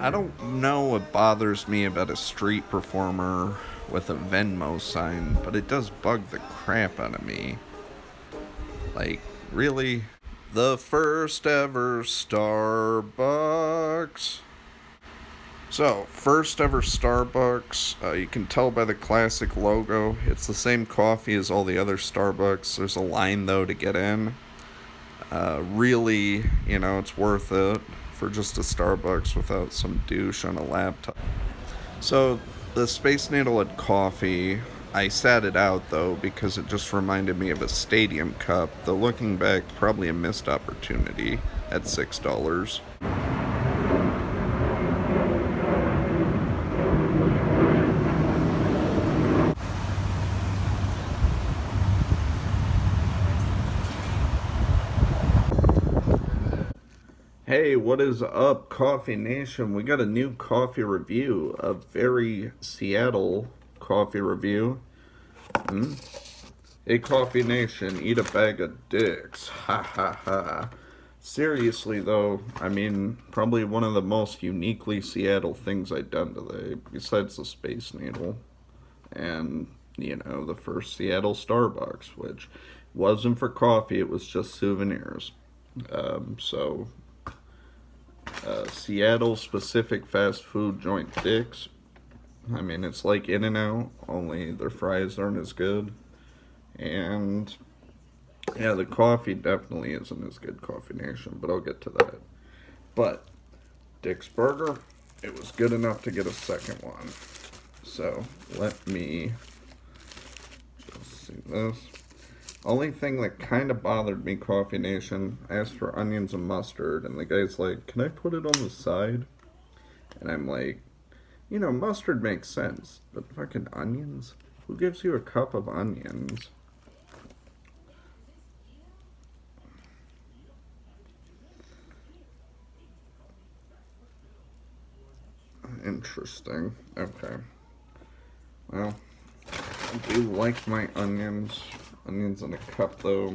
I don't know what bothers me about a street performer with a Venmo sign, but it does bug the crap out of me. Like, really? The first ever Starbucks. So, first ever Starbucks, you can tell by the classic logo. It's the same coffee as all the other Starbucks. There's a line, though, to get in. Really, it's worth it for just a Starbucks without some douche on a laptop. So the Space Needle had coffee. I sat it out though because it just reminded me of a stadium cup. Though looking back, probably a missed opportunity at $6. Hey, what is up, Coffee Nation? We got a new coffee review, a very Seattle coffee review. Hey, Coffee Nation, eat a bag of dicks. Ha ha ha. Seriously, though, I mean, probably one of the most uniquely Seattle things I've done today, besides the Space Needle. And, the first Seattle Starbucks, which wasn't for coffee, it was just souvenirs. So, Seattle specific fast food joint dicks. I mean, it's like In-N-Out, only their fries aren't as good. And yeah, the coffee definitely isn't as good, Coffee Nation, but I'll get to that. But Dick's Burger, it was good enough to get a second one. So let me just see this. Only thing that kind of bothered me, Coffee Nation, I asked for onions and mustard, and the guy's like, "Can I put it on the side?" And I'm like, mustard makes sense, but fucking onions? Who gives you a cup of onions? Interesting. Okay. Well, I do like my onions. Onions in a cup, though.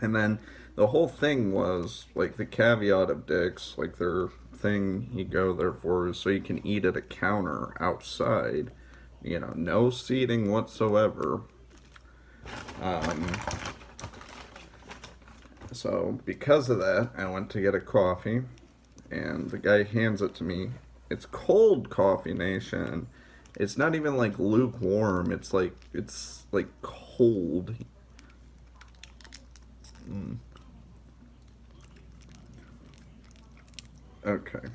And then the whole thing was, like, the caveat of Dick's, like, their thing you go there for is so you can eat at a counter outside. No seating whatsoever. Um, so, because of that, I went to get a coffee, and the guy hands it to me. It's cold, Coffee Nation. It's not even like lukewarm. It's like cold. Okay.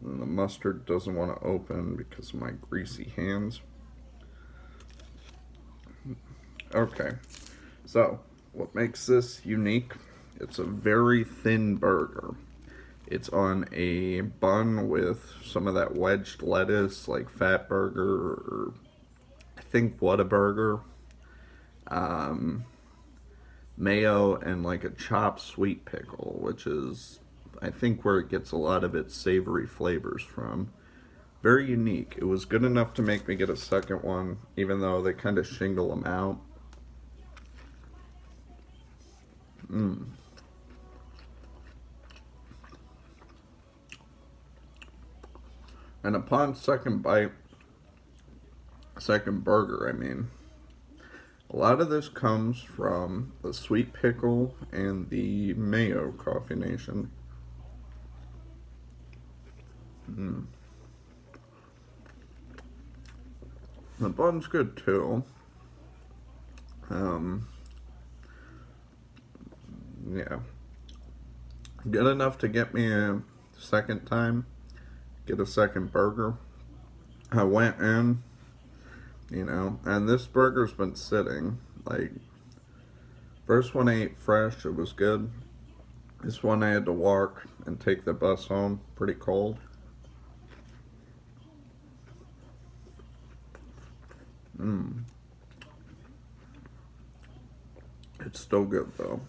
And the mustard doesn't want to open because of my greasy hands. Okay. So, what makes this unique? It's a very thin burger. It's on a bun with some of that wedged lettuce, like Fat Burger or I think Whataburger, um, mayo, and like a chopped sweet pickle, which is, I think, where it gets a lot of its savory flavors from. Very unique. It was good enough to make me get a second one, even though they kind of shingle them out. And upon second bite, second burger, I mean, a lot of this comes from the sweet pickle and the mayo, Coffee Nation. The bun's good too. Um, yeah, good enough to get me a second time, get a second burger. I went in, and this burger's been sitting. Like, first one I ate fresh, it was good. This one I had to walk and take the bus home, pretty cold. It's still good though.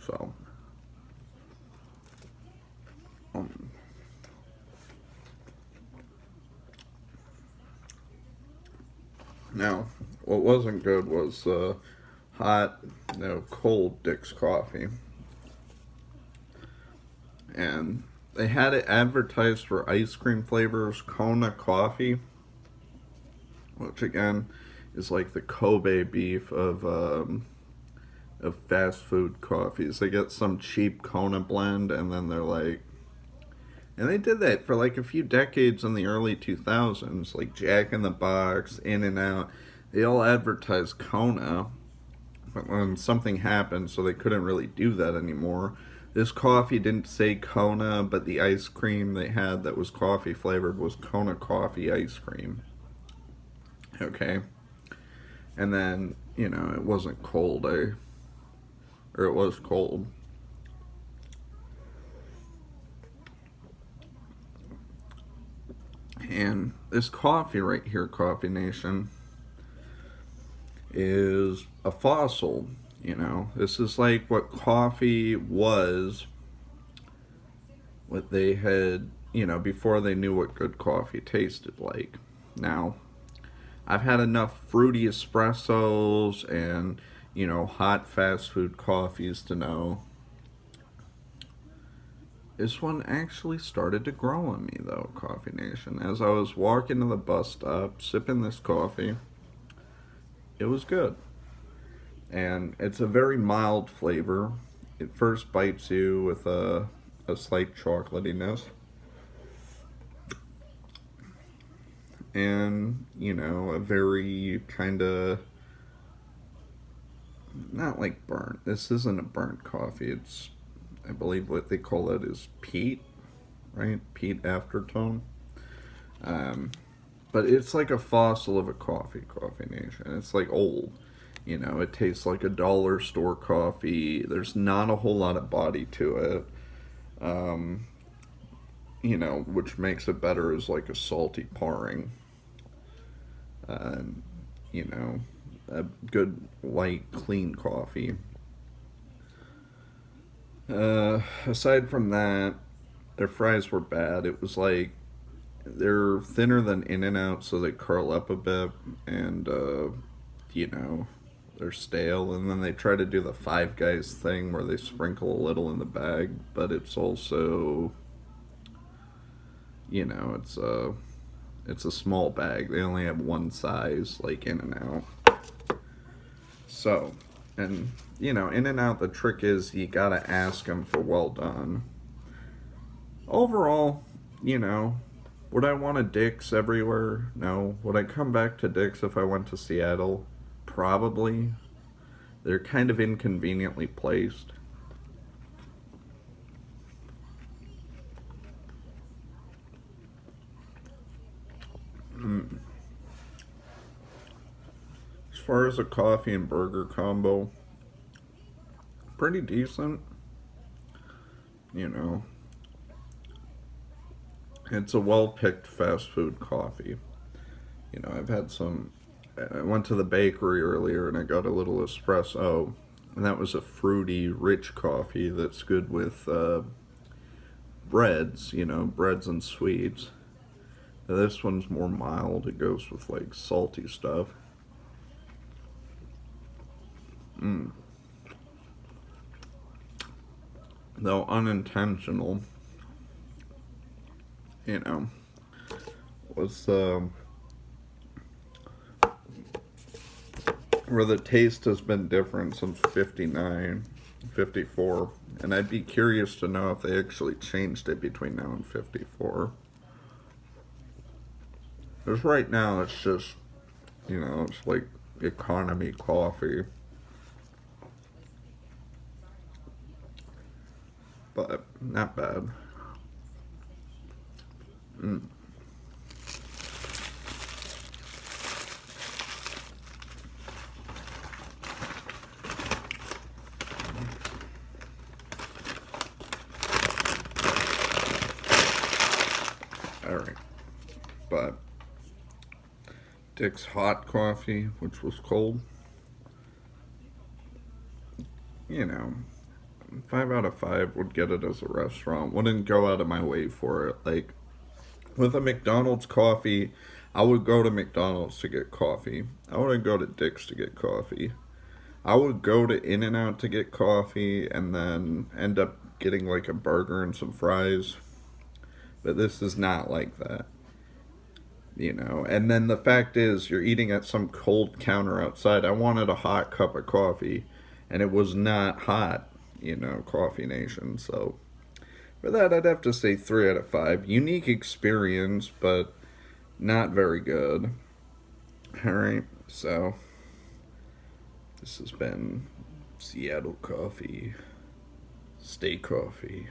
So, um, now, what wasn't good was hot, cold Dick's coffee. And they had it advertised for ice cream flavors, Kona coffee, which again is like the Kobe beef of fast food coffees. They get some cheap Kona blend, and then they're like, and they did that for like a few decades in the early 2000s, like Jack in the Box, In and Out. They all advertised Kona, but when something happened, so they couldn't really do that anymore. This coffee didn't say Kona, but the ice cream they had that was coffee flavored was Kona coffee ice cream. Okay, and then it wasn't cold. Or it was cold. And this coffee right here, Coffee Nation, is a fossil. This is like what coffee was, what they had, before they knew what good coffee tasted like. Now, I've had enough fruity espressos and, hot fast food coffees to know this one actually started to grow on me, though, Coffee Nation. As I was walking to the bus stop, sipping this coffee, it was good. And it's a very mild flavor. It first bites you with a slight chocolatiness. And, a very kind of, not like burnt. This isn't a burnt coffee. It's, I believe what they call it is peat, right? Peat aftertone. But it's like a fossil of a Coffee Nation. It's like old. It tastes like a dollar store coffee. There's not a whole lot of body to it. Which makes it better as like a salty pouring. Um, you know, a good, light, clean coffee. Aside from that, their fries were bad. It was like they're thinner than In and Out, so they curl up a bit, and you know, they're stale. And then they try to do the Five Guys thing where they sprinkle a little in the bag, but it's also, it's a small bag. They only have one size, like In and Out. So, and In and Out, the trick is you gotta ask them for well done. Overall, would I want a Dick's everywhere? No. Would I come back to Dick's if I went to Seattle? Probably. They're kind of inconveniently placed. As far as a coffee and burger combo, pretty decent. You know, it's a well picked fast food coffee. I've had some. I went to the bakery earlier and I got a little espresso, and that was a fruity, rich coffee that's good with breads, breads and sweets. This one's more mild, it goes with like salty stuff. Mm. Though unintentional, you know, was where the taste has been different since 59, 54, and I'd be curious to know if they actually changed it between now and 54. Because right now it's just, it's like economy coffee. But not bad. Mm. Alright. But Dick's hot coffee, which was cold, 5 out of 5 would get it as a restaurant. Wouldn't go out of my way for it. Like, with a McDonald's coffee, I would go to McDonald's to get coffee. I wouldn't go to Dick's to get coffee. I would go to In and Out to get coffee and then end up getting like a burger and some fries. but this is not like that, you know. And then the fact is, you're eating at some cold counter outside. I wanted a hot cup of coffee, and it was not hot, you know, Coffee Nation. So for that, I'd have to say 3 out of 5. Unique experience, but not very good. All right, so this has been Seattle Coffee. Stay coffee.